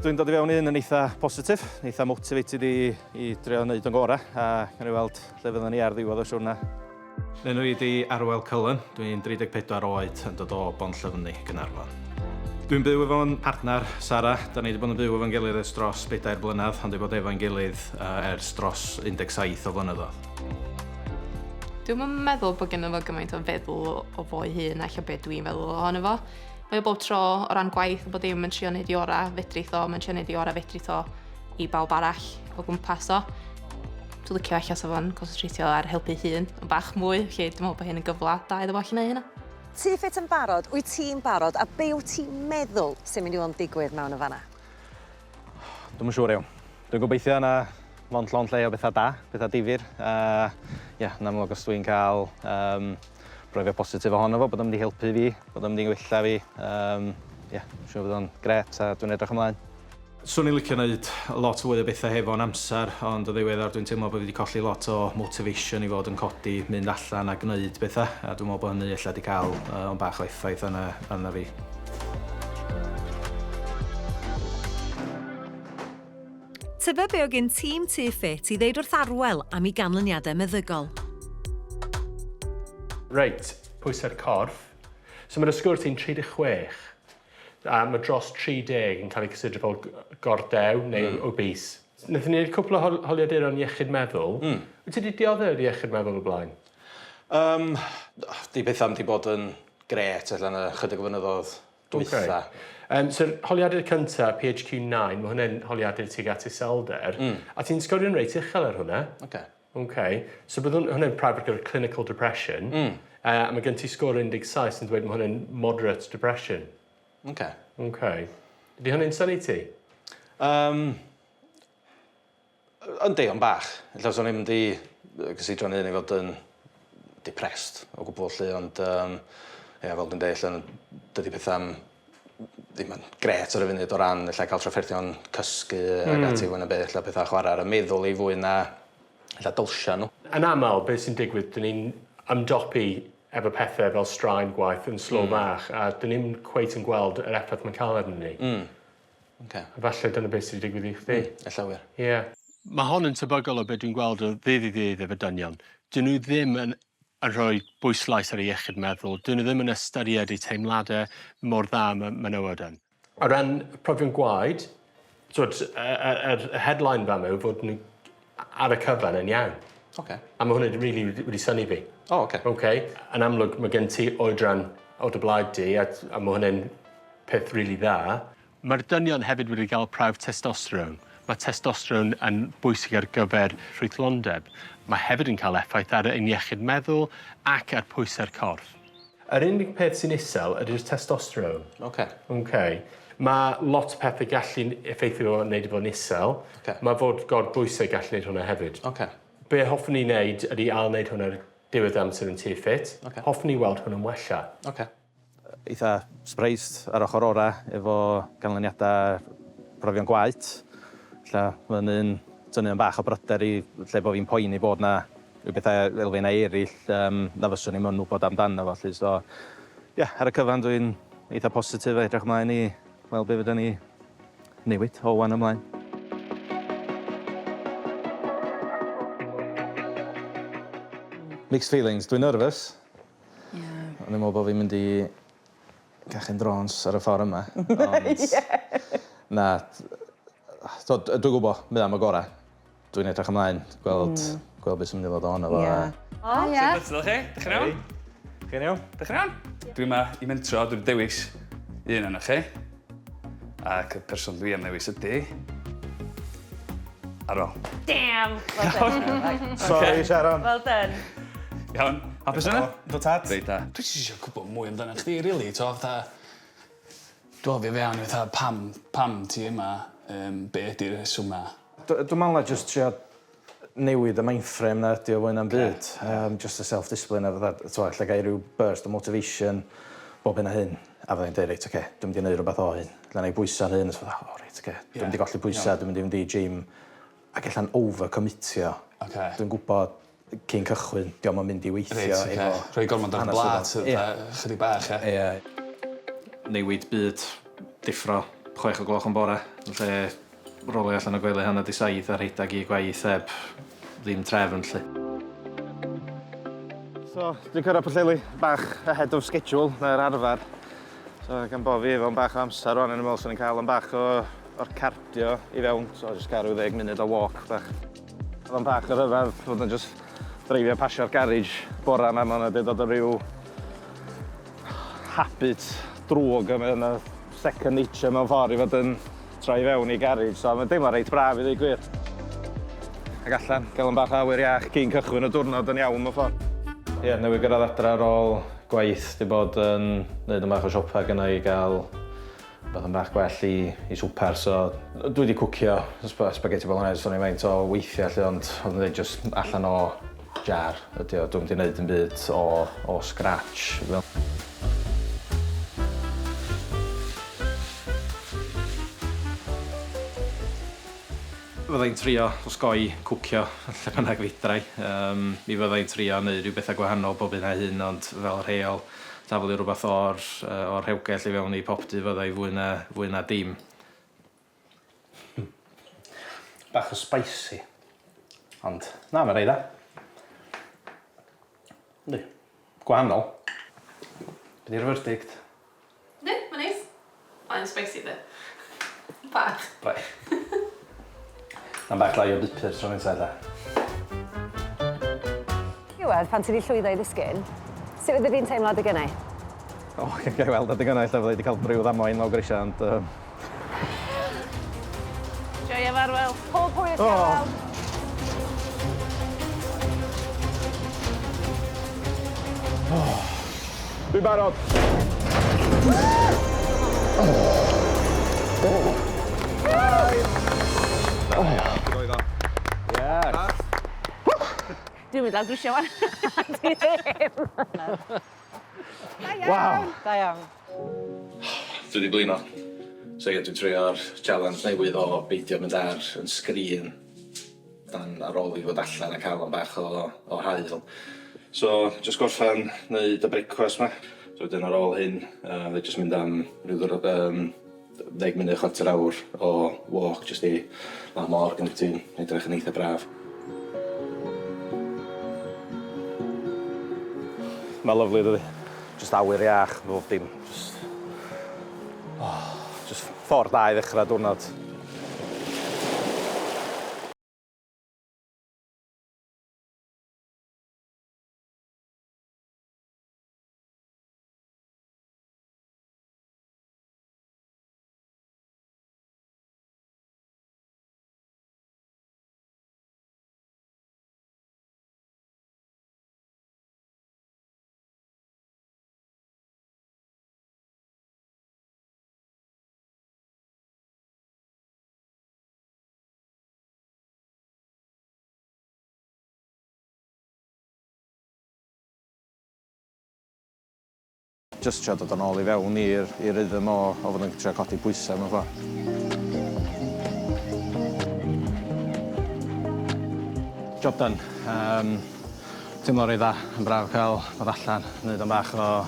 Dwi'n dod i fewn un yn eitha positif, eitha motivated i drio wneud yn gorau, a gan i weld lle fydden ni ar ddiwedd y siwrna. Enw i di Arwel Cullen, dwi'n 34 oed yn dod o Bonllyfni, Gaernarfon. Dwi'n byw efo'n partner, Sara. Da ni wedi bod yn byw efo'n gilydd ers dros 4 blynedd, ond wedi bod efo'n gilydd ers dros 17 o flynyddoedd. Dwi'n meddwl bod gennym fo gymaint o feddwl o fo'i hun allan beth dwi'n meddwl ohono fo. Mae o bob tro o ran gwaith, bod ddim yn trio wneud i ora fedrith o, mae'n trio wneud i ora fedrith o i bawb arall o gwmpas o. Dwi'n licio allan sef o'n concentrate ar helpu hun yn bach mwy, felly dwi'n meddwl bod hyn yn gyfle da iddo fo allan neu hynna. Ti ffit yn barod, wyt ti'n barod, a be wyt ti'n meddwl sy'n mynd i fod yn digwydd mewn y fanna? Dwi'n yn siŵr iawn. Dwi'n gobeithio yna mond llond lle o bethau da, bethau difyr. Yn amlwg os dwi'n cael brofio positif ohono fo, bod o'n mynd i helpu fi, bod o'n mynd i gwella fi. Siŵr bod o'n gret a dwi'n edrych ymlaen. Swn i'n licio wneud lot fwy o bethau hefo'n amser, ond o ddiweddar dwi'n teimlo bod fi wedi colli lot o motivation i fod yn codi, mynd allan a gwneud bethau. A dwi'n meddwl bod hynny ella wedi cael o'n bach o effaith arna fi. Tyfa be o gen tîm Ffit i ddeud wrth Arwel am ei ganlyniadau meddygol. Reit, pwysau'r corff. So mae'r sgwrs i'n 36, a mae dros 30 yn cael ei cysidro fel gordew neu obese. Wnaethon ni wneud cwpl o holiaduron iechyd meddwl. Wyt ti wedi dioddef iechyd meddwl o blaen? Di bethau wedi bod yn gret allan y chydig o flynyddoedd dwytha. So'r holiadur cyntaf, PHQ-9, mae hwnna'n holiadur tuag at iselder, a ti'n sgorio'n reit uchel ar hwnna. So bydd hwnna'n private gyda'r clinical depression, a mae gen ti sgor 17 yn dweud mae hwnna'n moderate depression. Ydy hwnna'n syni ti? Yndi, ond bach. Ella o'n i'n mynd i gysidro hyn i fod yn depressed o gwbl lly, ond fel dwi'n deud, dydy pethau ddim yn gret ar y funud o ran lle cael trafferthion cysgu ac ati fwy na beth, lle pethau chwarae ar y meddwl i fwy na dylsia nhw. Yn aml, beth sy'n digwydd, dyn ni'n ymdopi efo pethau fel straen gwaith yn slo bach, a dyn ni'n cweit yn gweld yr effaith mae'n cael arnyn ni. A falle dyna beth sy'n digwydd i chdi. Ella wir. Mae hon yn tebygol o beth dwi'n gweld o ddydd i ddydd efo dynion. Dyn nhw ddim yn rhoi bwyslais ar ei iechyd meddwl. Dyn nhw ddim yn ystyried eu teimladau mor dda mae menywod yn. O ran profion gwaed, yr headline fan yw fod nhw ar y cyfan yn iawn. A mae hwnna wedi syni fi. Yn amlwg, mae gen ti oedran o dy blaid di, a mae hwnna'n peth rili dda. Mae'r dynion hefyd wedi cael prawf testosteron. Mae testosteron yn bwysig ar gyfer ffrwythlondeb. Mae hefyd yn cael effaith ar ein iechyd meddwl ac ar pwysau'r corff. Yr unig peth sy'n isel ydy'r testosteron. Mae lot o pethau gallu effeithio o wneud i fod yn isel. Mae fod gorbwysau gallu wneud hwnna hefyd. Be hoffwn ni wneud ydy ail wneud hwnna'r diwedd amser yn Ffit. Hoffwn ni weld hwnna'n wella. Eitha surprised ar ochr ora efo ganlyniadau profion gwaith. Mae'n un tynnu yn bach o bryder i lle bod fi'n poeni bod na rhyw bethau elfen eraill na fyswn i'n mynd wybod amdano fo. So, ar y cyfan dwi'n eitha positif edrych ymlaen i weld be fydden ni newid o wan ymlaen. Mixed feelings. Dwi'n nervous. Ond dwi'n meddwl bod fi'n mynd i cachu'n drons ar y ffordd yma. Dwi'n gwybod, mynd am y gorau. Dwi'n edrych ymlaen, gweld beth sy'n mynd i fod ohono fo. Sut ydych chi? Dych chi'n iawn? Chi'n iawn? Dych chi'n iawn? Dwi yma i mentro, dwi'n dewis un yna chi. Ac y person dwi am ddewis ydy... Arwel. Damn! Well done. Sorry, Sharon. Well done. Iawn, hapus yna? Do tad. Reit da. Dwi eisiau gwybod mwy amdano chdi, rili. Dwi'n fi fewn i fatha pam ti yma, be ydy'r reswm yma? Dwi'n meddwl na jyst trio newid y mindframe na ydi o fwy na'n byd. Just a self-discipline a fatha, lle gai rhyw burst o motivation, bob hyn a hyn. A fyddai'n dweud, reit, dwi'n mynd i wneud rhywbeth o hyn. Lle na i bwyso'n hyn, dwi'n mynd i golli bwysau, dwi'n mynd i gym. Ac ella'n over-commitio. Dwi'n gwybod cyn cychwyn, diolch yn mynd i weithio. Rhoi gormod ar blat, chydig bach, Newid byd, diffro 6 o gloch yn bore, yn lle rolio allan o gwely hanner 7 a rhedeg I gwaith heb ddim trefn, lle. So, dwi'n cyrraedd Pwllheli bach ahead of schedule na'r arfer. So, gan bo fi efo'n bach o amser rwan, yn ymwneud sy'n cael yn bach o'r cardio I fewn. So, jyst gael 10 munud o walk bach. Oedd o'n bach o rhyfedd fod yn just dreifio pasio'r garage bora yma, mae'n dod o ryw habit drwg yn y second nature mewn ffordd I fod yn troi fewn I garage. So, mae'n deimlo reit braf I ddweud gwir. Ac allan, gael yn bach o awyr iach cyn cychwyn y diwrnod yn iawn mewn ffordd. Ie, newydd gyrraedd adra ar ôl gwaith, di bod yn neud yn bach o siopa gyda I gael beth yn bach gwell I swper, so dwi wedi cwcio spaghetti bolognese, o'n i'n meint o weithiau lle, ond oedd yn dweud jyst allan o jar ydi o, dwi'n wedi gwneud yn byd o scratch. Fyddai'n trio osgoi cwcio lle bynnag fedrai. Mi fyddai'n trio wneud rhyw bethau gwahanol bob un a hyn, ond fel rheol, tafel I rhywbeth o'r rhewgell I fewn I popdy fyddai fwy na dim. Bach o spicy, ond na, mae'n rei da. Yndi, gwahanol. Be di'r verdict? Ne, mae'n neis. Mae'n spicy dde. Bach. Rai. Na'n bach lai o bupur tro nesa da. Iwedd, pan ti wedi llwyddo I ddisgyn, sut fydd ydy'n teimlad y gynnau? O, gael weld adeg yna, lle fydda I wedi cael briw ddamwain o grisiau, ond... Joio Arwel. Pob hwyl Arwel. Dwi'n barod! Dwi'n mynd ar grisiau wan. Di ddim. Waw! Da iawn. Dwi wedi blino. So ie, dwi'n trio'r challenge newydd o beidio mynd ar yn sgrin dan ar ôl I fod allan a cael yn bach o hael. So, jyst gorffan wneud y brecwast yma. So wedyn ar ôl hyn, fe jyst mynd am rhyw 10 munud, 4 awr o walk jyst I lawr môr gyda ti'n edrych yn eitha braf. Mae'n lyflu dydi. Just awyr iach, bob dim. Just ffordd da I ddechrau diwrnod. Just trio dod yn ôl I fewn i'r rhythm o fod yn trio codi pwysau mewn ffordd. Job done. Teimlo rei dda, yn braf cael bod allan, wneud yn bach o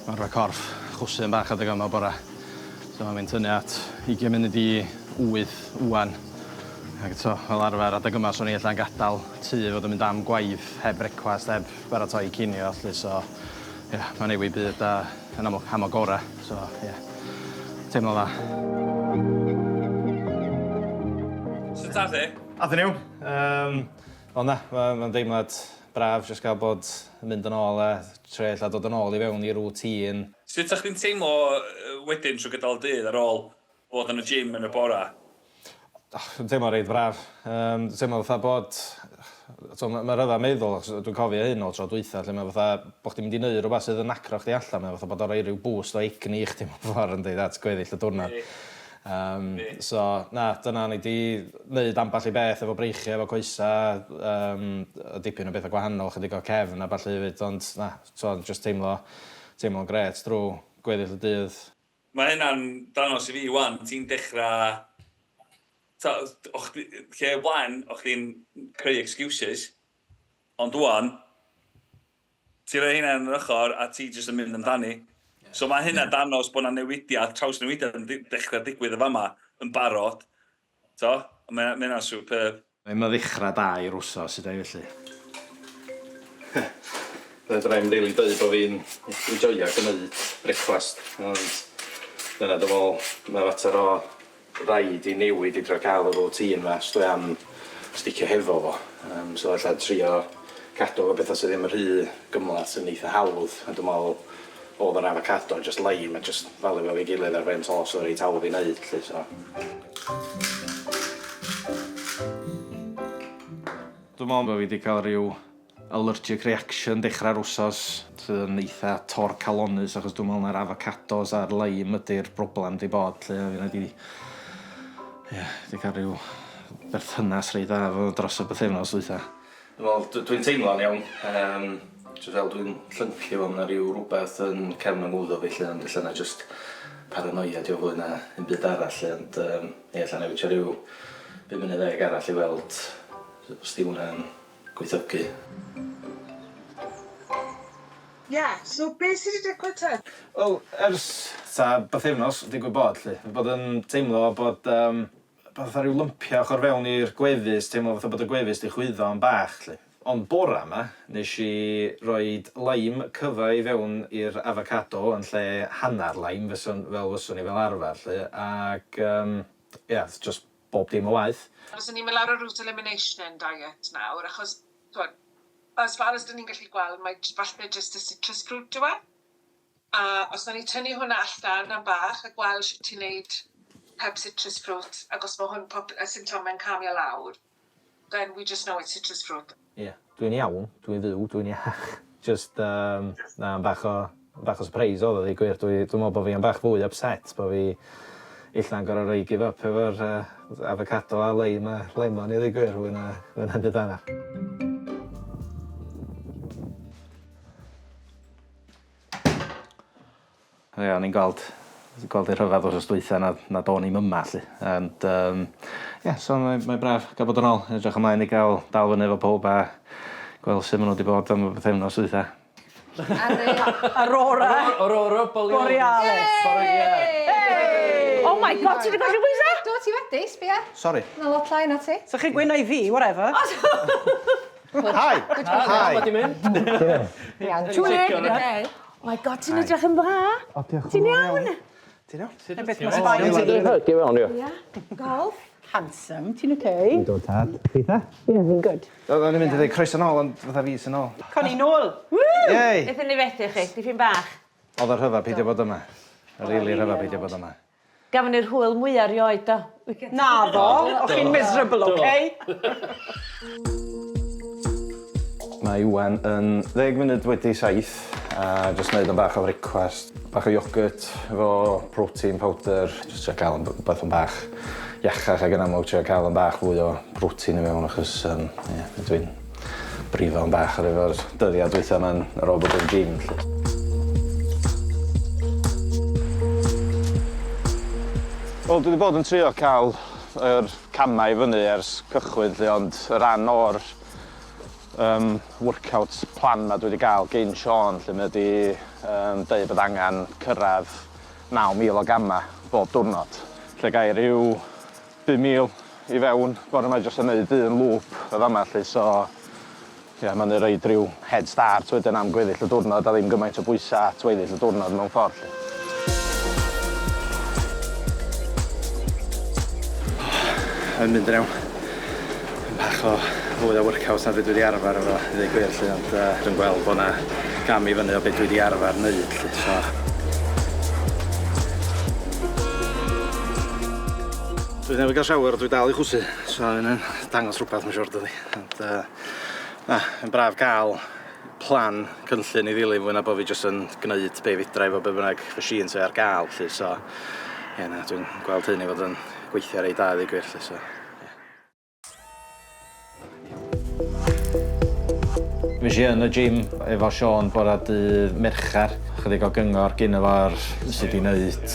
marfa corff, chwsu yn bach adeg yma o bore. So mae'n mynd tynnu at 20 munud I 8 wan. Ac eto, fel arfer, adeg yma swn I allan gadael tŷ fod yn mynd am gwaith, heb brecwast, heb baratoi cinio, allu, so... Ie, mae'n newid byd a yn amlwg ham o gorau, so ie, teimlo dda. Sut ath e? Ath yn iawn. Wel na, mae'n deimlad braf jyst gael bod yn mynd yn ôl a treull a dod yn ôl I fewn I routine. Sut ydych chi'n teimlo wedyn trwy gydol dydd ar ôl bod yn y gym yn y bora? Dwi'n teimlo reit braf. Dwi'n teimlo fatha bod... Mae rydda meddwl, dwi'n cofio hyn o tro dwytha, lle mae fatha bod chdi'n mynd I neud rhywbeth sydd yn acro chdi allan, mae fatha bod o'r ryw boost o egni I chdi mewn ffordd yn dweud at gweddill y diwrnod. So, na, dyna ni di neud amball I beth efo breichiau, efo coesa, dipyn o bethau gwahanol, chydig o cefn a ballu hefyd, ond na, so, just teimlo'n gret drwy gweddill y dydd. Mae hynna'n danos I fi wan, ti'n dechrau... Lle blaen, o'ch chi'n creu excuses, ond wan, ti'n rhoi hynna'n yr ochr a ti jyst yn mynd amdani. So mae hynna danos bod yna newidiad, trawsnewidiad yn dechrau digwydd y fama yn barod. So, mae hynna superb. Mae'n ddechrau da i'r wsos i dweud felly. Dwi'n rhaid rili dweud bod fi'n enjoio gwneud brecwast. Ond dyna dy fol, mae fater o rhaid i newid i drwy gael y routine fe, os dwi am sticio hefo fo. So allai trio cadw o bethau sydd ddim yn rhy gymlath yn eitha hawdd. A dwi'n meddwl oedd yr avocado, just lime, a just falu fel fi gilydd ar fe'n tos o'r reit hawdd i wneud. So. Dwi'n meddwl bod fi wedi cael rhyw allergic reaction dechrau'r wsos sydd yn eitha torcalonus achos dwi'n meddwl na'r avocados a'r lime ydy'r broblem di bod. Fi wedi cael rhyw berthynas reit dda dros y bythefnos ddwytha. Dwi'n teimlo'n iawn. Jyst fel dwi'n llyncio am na ryw rhywbeth yn cefn yng ngwddw fi lle, ond illa na just paranoia di o fwy na un byd arall. Ond illa newid ryw 5 munud 10 arall i weld os di hwnna'n gweithiogu. So beth sydd wedi digwydd te? Wel, ers bythefnos, wedi gwybod, bod yn teimlo bod fatha rhyw lympia ochr fewn i'r gwefus, teimlo fatha bod y gwefus di chwyddo yn bach. Ond bora yma, nes i roi lime cyfa i fewn i'r avocado yn lle hanner lime fel fyswn i fel arfer. Ac, just bob dim o waith. Os ni'n mynd lawr o route elimination diet nawr, achos, as far as dyn ni'n gallu gweld, mae falle just y citrus fruit yw e. A os na ni tynnu hwnna allan am bach a gweld sut ti'n neud heb citrus fruit, ac os mae hwn y symptomau'n camio lawr, then we just know it's citrus fruit. Dwi'n iawn, dwi'n fyw, dwi'n iach. Just, bach o surprise oedd o gwir. Dwi'n meddwl bod fi yn bach fwy upset, bod fi illa'n gorau rhoi give up efo'r avocado a lime a lemon i gwir, fwy'n byd anna. O'n i'n gweld i'r rhyfedd o'r ystwytha na do'n i'n yma, lly. And, so mae'n braf gael bod yn ôl. Edrych ymlaen i gael dal fyny efo pob a gweld sut maen nhw wedi bod am y bythefnos ystwytha. Aurora Borealis. Oh my god, ti wedi golli bwysa? Do, ti wedi, sbia. Sorry. Na lot lai na ti. So chi gwyn o'i fi, whatever. Hi! Hi! Wedi mynd? Chwyd! Oh my god, ti'n edrych yn dda. Ti'n iawn? Ti'n iawn? Na beth mae'n sbaen. Golf. Handsome, ti'n okay? Dwi'n dod tad. Feitha? Yeah, fi'n good. O'n i'n mynd i ddweud croeso nôl, ond fatha fi sy'n ôl. Coni nôl. Yey! Beth yn ei fethu chi? Di fi'n bach? Oedd yr rhyfedd peidio bod yma. Rili rhyfedd peidio bod yma. Gafon ni'r hwyl mwyaf rioed, do. Na ddo, o'ch chi'n miserable, okay? Mae Iwan yn 10 munud wedi 7 a jyst wneud yn bach o brecwast. Bach o iogurt efo protein powder. Jyst trio cael beth yn bach iachach ac yn amlwg trio cael yn bach fwy o protein i mewn achos dwi'n brifo yn bach ar efo'r dyddiad dwytha yma'n ar ôl bod yn gym. Wel, dwi wedi bod yn trio cael yr camau fyny ers cychwyn, ond rhan o'r workout plan ma dwi wedi gael gen Sean, lle mae wedi dweud bod angen cyrraedd 9,000 o gama bob diwrnod. Lle gai rhyw 5,000 i fewn, bore yma jyst yn gwneud un lŵp o fama, lle, so mae'n rhoi rhyw head start wedyn am gweddill y diwrnod a ddim gymaint o bwysau at weddill y diwrnod mewn ffordd. Yn mynd yn iawn. Bach o fwy o workout na beth dwi wedi arfer efo, i ddweud gwir, lly, ond dwi'n gweld bod yna gam i fyny o beth dwi wedi arfer wneud, lly, so. Dwi newydd gael shower, dwi dal i chwsu, so yna'n dangos rhywbeth mae'n siwr dydi. Ond, yn braf gael plan cynllun i ddilyn fwy na bod fi jyst yn gwneud be fydra efo be bynnag machine sydd ar gael, lly, so. Dwi'n gweld hyn i fod yn gweithio rei da i ddweud gwir, lly, so. Fes i yn y gym efo Sean bore dydd Merchar. Chydig o gyngor gyn efo'r sydd wedi wneud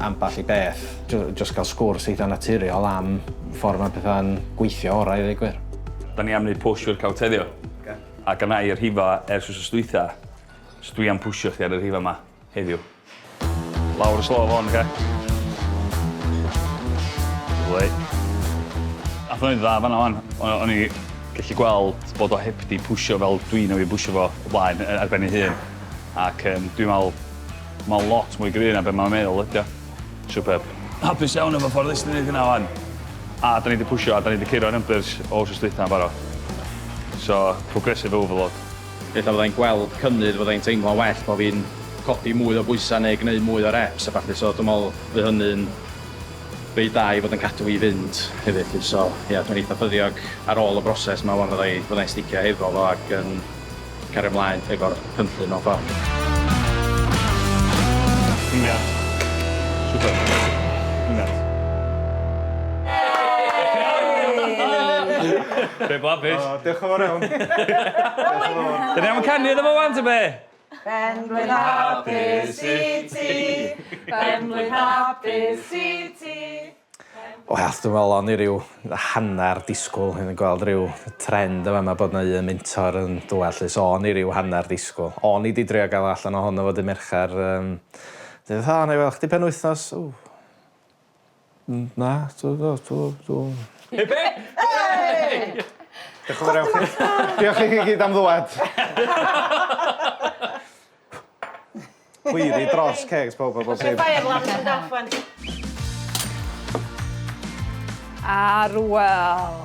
amball i beth. Just gael sgwrs eitha naturiol am ffordd mae pethau'n gweithio orau i ddweud gwir. Da ni am wneud push workout heddiw. A gynna i'r rhifa ers wrth ystwytha. So dwi am pwysio chdi ar y rhifa yma heddiw. Lawr y slof hon, oce? Wei. A ffynu dda fan'na wan, o'n i gallu gweld bod o heb di pwysio fel dwi newydd pwysio fo o blaen ar ben ei hun. Ac dwi'n meddwl lot mwy gryf na be mae'n meddwl ydi o. Superb. Hapus iawn efo ffordd ysdyn ni'n hynna wan. A da ni wedi pwysio a da ni wedi curo numbers o wrth ystwytha yn barod. So, progressive overload. Ella fyddai'n gweld cynnydd, fyddai'n teimlo well bod fi'n codi mwy o bwysau neu gwneud mwy o reps a falle. So, dwi'n meddwl fydd hynny'n rhaid da i fod yn cadw i fynd hefyd. So, ia, dwi'n eitha ffyddiog ar ôl y broses yma wan fyddai'n sticio efo fo ac yn cario ymlaen efo'r cynllun o ffordd. Ymwneud. Super. Ymwneud. Be blabys? Diolch yn fawr iawn. Dyn ni am canu iddo fo wan, ta be? Penblwydd hapus i ti, penblwydd hapus i ti. Wel, dwi'n meddwl o'n i ryw hanner disgwyl. Dwi'n gweld ryw trend yma bod yna un mentor yn dwell. So o'n i ryw hanner disgwyl. O'n i wedi drio gael allan ohono fod y mercher. Dwi'n dweud, na i weld chdi penwythnos. Na, dwi'n... Be? Diolch yn fawr iawn chi. Diolch i chi gyd am ddwad. Chwiri dros kegs pob o bob dim. Arwel,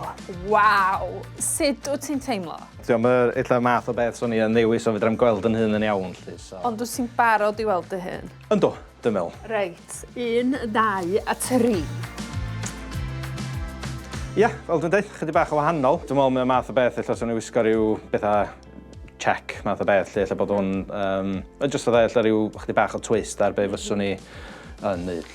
waw. Sut wyt ti'n teimlo? Diolch yn eitha math o beth o'n i yn ddewis o fedrem gweld yn hyn yn iawn. Ond wyt ti'n barod i weld dy hyn? Ynddo, dwi'n meddwl. Reit, 1, 2 a 3. Ia, fel dwi'n dweud, chydig bach o wahanol. Dwi'n meddwl mae'n math o beth, illa so'n i wisgo rhyw bethau check math o beth, lle bod o'n... Just o dda, illa rhyw chydig bach o twist ar be fyswn i yn neud.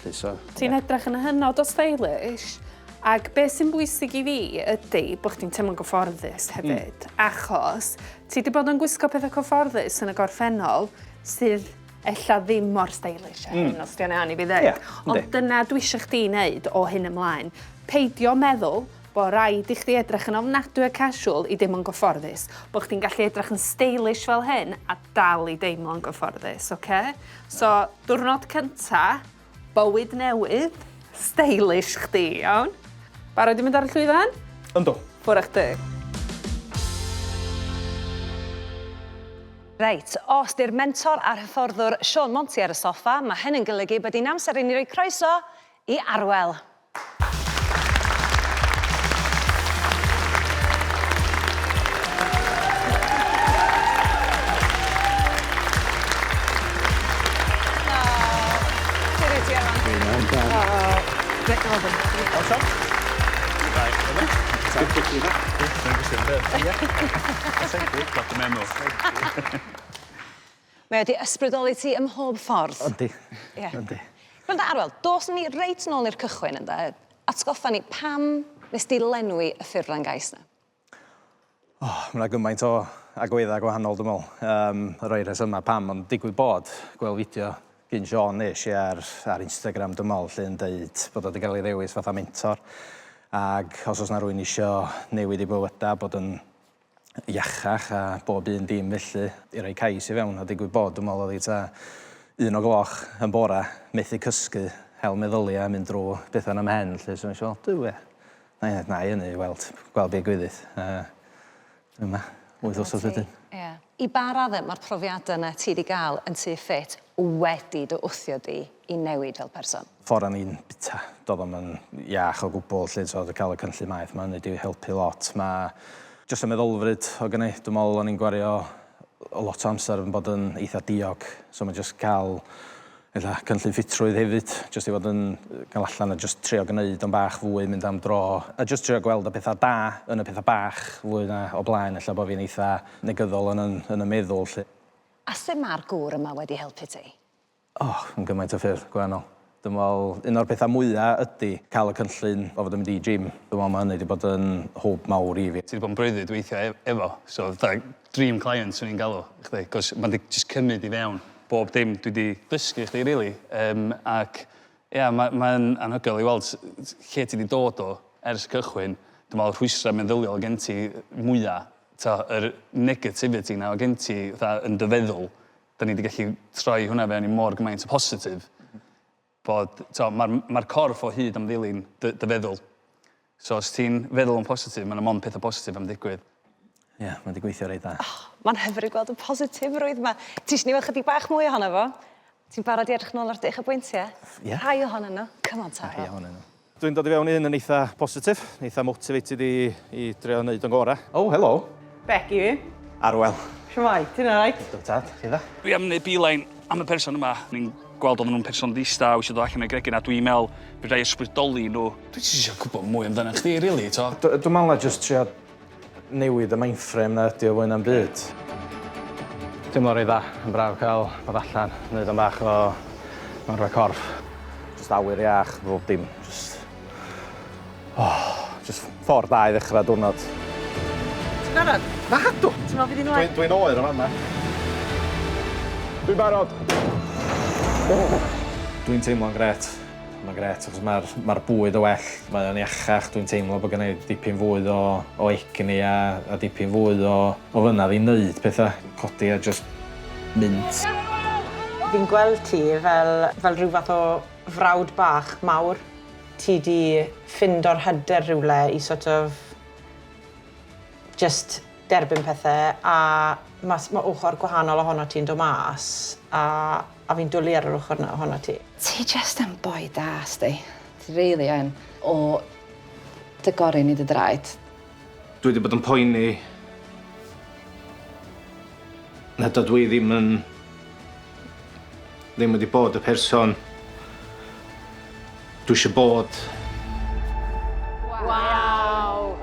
Ti'n edrych yn hynod o stylish, ac beth sy'n bwysig i fi ydy bod chdi'n teimlo'n gyfforddus hefyd, achos ti wedi bod yn gwisgo pethau cyfforddus yn y gorffennol sydd ella ddim mor stylish a hyn, os di'n iawn i fi ddeud. Ond dyna dwi eisiau chdi wneud o hyn ymlaen. Peidio meddwl bod rhaid i chdi edrych yn ofnadwy a casual i deimlo'n gyfforddus, bod chdi'n gallu edrych yn stylish fel hyn a dal i deimlo'n gyfforddus, oce? So, diwrnod cynta, bywyd newydd, stylish chdi, iawn? Barod i mynd ar y llwyfan? Ynddo. Ffwr a chdi. Reit, os di'r mentor a'r hyfforddwr Sean Monty ar y soffa, mae hyn yn golygu bod hi'n amser i ni roi croeso i Arwel. Mae wedi ysbrydoli ti ym mhob ffordd. Yndi. Yndi. Gwranda Arwel, dos ni reit nôl i'r cychwyn ynda. Atgoffa ni pam nes ti lenwi y ffurflen gais na? Mae yna gymaint o agweddau gwahanol, dwi'n meddwl. Rhoi rhesymau pam, ond digwydd bod gweld fideo gyn Sean nes i ar Instagram, dwi'n meddwl, lle yn deud bod o wedi cael ei ddewis fatha mentor. Ac os oes yna rhywun eisiau newid i bywydau, bod yn iachach a bob un dim felly i roi cais i fewn. A digwydd bod, dwi'n meddwl, oedd hi 1:00 yn bora, methu cysgu, hel meddyliau a mynd drwy bethau yn ymhen. So nes i fel, dwi na i hynny, gweld beth gwyddydd. Dwi'n yma, 8 wsos wedyn. I ba raddau mae'r profiadau yna ti wedi gael yn Tŷ Ffit wedi dy wthio di i newid fel person? Ffordd ni'n bita, doedd o'n iach o gwbl, lle oedd cael y cynllun maeth, mae'n wedi helpu lot. Mae jyst y meddylfryd o gynnu, dwi'n meddwl o'n i'n gwario lot o amser yn bod yn eitha diog, so mae jyst cael cynllun ffitrwydd hefyd, jyst i fod yn cael allan a jyst trio gwneud o'n bach fwy, mynd am dro, a jyst trio gweld y pethau da yn y pethau bach fwy na o blaen, ella bod fi'n eitha negyddol yn y meddwl. A sut mae'r gŵr yma wedi helpu ti? Yn gymaint o ffyrdd gwahanol. Dwi'n meddwl, un o'r pethau mwyaf ydy cael y cynllun o fod yn mynd i gym. Dwi'n meddwl mae hynny wedi bod yn hwb mawr i fi. Ti wedi bod yn breuddwyd weithiau efo, so dream client swn i'n galw, chdi, cos mae'n wedi cymryd i fewn bob dim dwi wedi dysgu chdi, really. Ac, ia, mae'n anhygoel i weld lle ti wedi dod o ers cychwyn. Dwi'n meddwl rhwystra meddyliol gen ti mwyaf, yr negativity na o gen ti yn dy feddwl, da ni wedi gallu troi hwnna fewn i mor gymaint o positif. bod mae'r corff o hyd am ddilyn dy feddwl. So os ti'n feddwl yn positif, mae'n mond pethau positif am ddigwydd. Ie, mae wedi gweithio reit dda. Mae'n hyfryd gweld y positif rwydd yma. Ti eisiau ni weld chydig bach mwy ohono fo? Ti'n barod i edrych nôl ar dych y bwyntiau? Ie. Rhai ohonyn nhw. Come on, Tara. Rhai ohonyn nhw. Dwi'n dod i fewn i hyn yn eitha positif, eitha motivated i drio wneud yn gorau. Oh, helo. Becky fi. Arwel. Siwmai, ti'n rhaid? Tad, chi dda? Dwi am wneud beeline am y person yma. Ni'n gweld oedd nhw'n person ddista, wisio dod allan o'i gregyn, a dwi'n meddwl bydd rai ysbrydoli nhw. Dwi eisiau gwybod mwy amdano chdi, rili, to? Dwi'n meddwl na jyst trio newid y mindframe na ydi o fwy na'n byd. Dim lor i dda, yn braf cael bod allan, wneud am bach o marfa corff. Just awyr iach, bob dim. Just ffordd da i ddechrau diwrnod. Ti'n barod? Nadw! Ti'n meddwl fydd i'n waith? Dwi'n oer yma yma. Dwi'n barod. Dwi'n teimlo'n gret. Mae'n gret, achos mae'r bwyd o well. Mae'n iachach, dwi'n teimlo bod gennau dipyn fwy o egni a dipyn fwy o fynadd i wneud pethau. Codi a just mynd. Fi'n gweld ti fel rhyw fath o frawd bach mawr. Ti di ffindo'r hyder rhywle i sort of just derbyn pethau a mae ochr gwahanol ohono ti'n dod mas a fi'n dwlu ar yr ochr ohono ti. Ti just yn boi da, sti. Ti really yn. O dy gorin i dy draed. Dwi wedi bod yn poeni na dydw i ddim wedi bod y person dwi eisiau bod. Wow!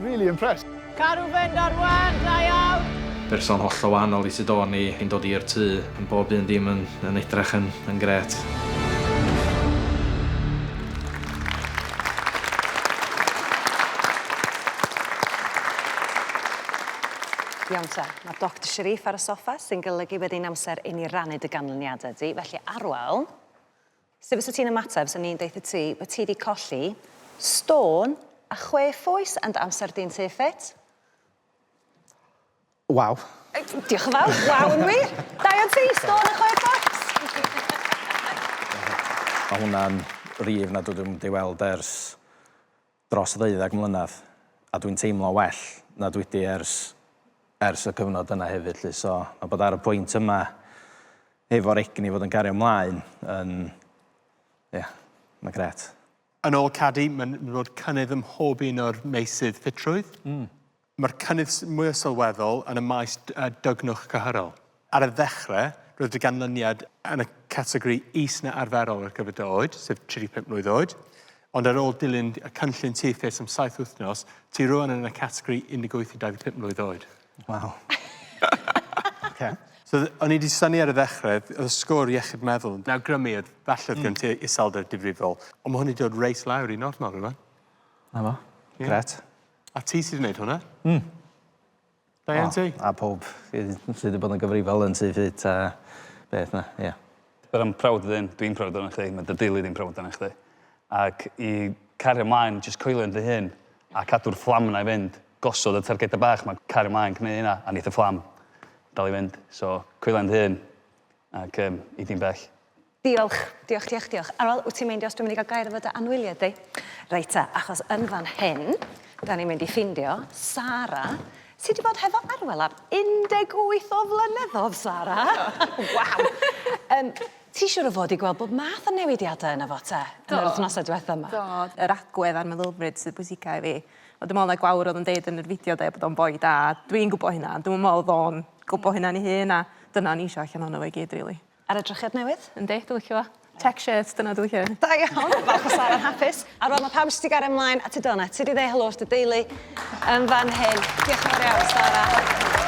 Really impressed. Carw fynd Arwen, da iawn! Person holl o wahanol i sut o'n i'n dod i'r tŷ, yn bob un dim yn edrych yn gret. Iawn te, mae Dr Sharif ar y soffa sy'n golygu bod ein amser i ni rannu dy ganlyniadau di. Felly Arwel, sef fysa ti'n ymateb, sy'n ni'n deud y ti, bod ti wedi colli stôn a 6 phwys yn dy amser di'n tu Ffit. Waw. Diolch yn fawr, waw yn wir. Da iawn ti, stôn a 6 phwys. Mae hwnna'n rif na dwi'n wedi weld ers dros 12 mlynedd, a dwi'n teimlo well na dwi wedi ers y cyfnod yna hefyd. So, mae bod ar y pwynt yma efo'r egni fod yn cario ymlaen mae'n gret. Yn ôl Cadi, mae'n bod cynnydd ym mhob un o'r meysydd ffitrwydd. Mae'r cynnydd mwy o sylweddol yn y maes dygnwch cyhyrol. Ar y ddechrau, roedd y ganlyniad yn y categori is na arferol ar gyfer dy oed, sef 35 mlwydd oed. Ond ar ôl dilyn y cynllun ti Ffit am 7 wythnos, ti rwan yn y categori 18 i 25 mlwydd oed. Waw. Okay. So, o'n i wedi syni ar y ddechrau, oedd y sgôr iechyd meddwl yn awgrymu oedd falle gen ti iselder difrifol. Ond mae hwn wedi dod reis lawr i normal rhywun. Na fo. Gret. A ti sydd wedi gwneud hwnna? Da iawn ti? A pob sydd wedi bod yn gyfrifol yn tu Ffit a beth na, ie. Bydd yn prawd ydyn, dwi'n prawd yna chdi, mae dy deulu di'n prawd yna chdi. Ac i cario ymlaen, jyst coelio yn dy hyn, a cadw'r fflam yna i fynd, gosod y targedau bach, mae cario ymlaen gwneud hynna, a neith y fflam dal i fynd. So, coelio yn dy hyn, ac i di'n bell. Diolch. Arwel, wyt ti'n meindio os dwi'n mynd i gael gair efo dy anwyliad di? Reit ta, achos yn fan hyn, da ni'n mynd i ffindio Sara, sydd wedi bod hefo Arwel am 18 o flynyddoedd, Sara. Waw. Ti siŵr o fod i gweld bob math o newidiadau yna fo te, yn yr wythnosau diwethaf yma? Do, yr agwedd a'r meddylfryd sydd bwysicau i fi. Ond dwi'n meddwl na gwawr oedd yn deud yn yr fideo de bod o'n boi da. Dwi'n gwybod hynna, dwi'n meddwl oedd o'n gwybod hynna'n ei hun, a dyna ni eisiau allan ono fe gyd, rili. Ar edrychiad newydd? Yndi, dwi'n licio fo. Check shirt, dyna dwi'n licio. Da iawn, falch o Sara'n hapus. Arwel, mae pawb sydd wedi gario ymlaen, a ti dona, ti wedi dweud helo wrth y deulu yn fan hyn. Diolch yn fawr iawn, Sara.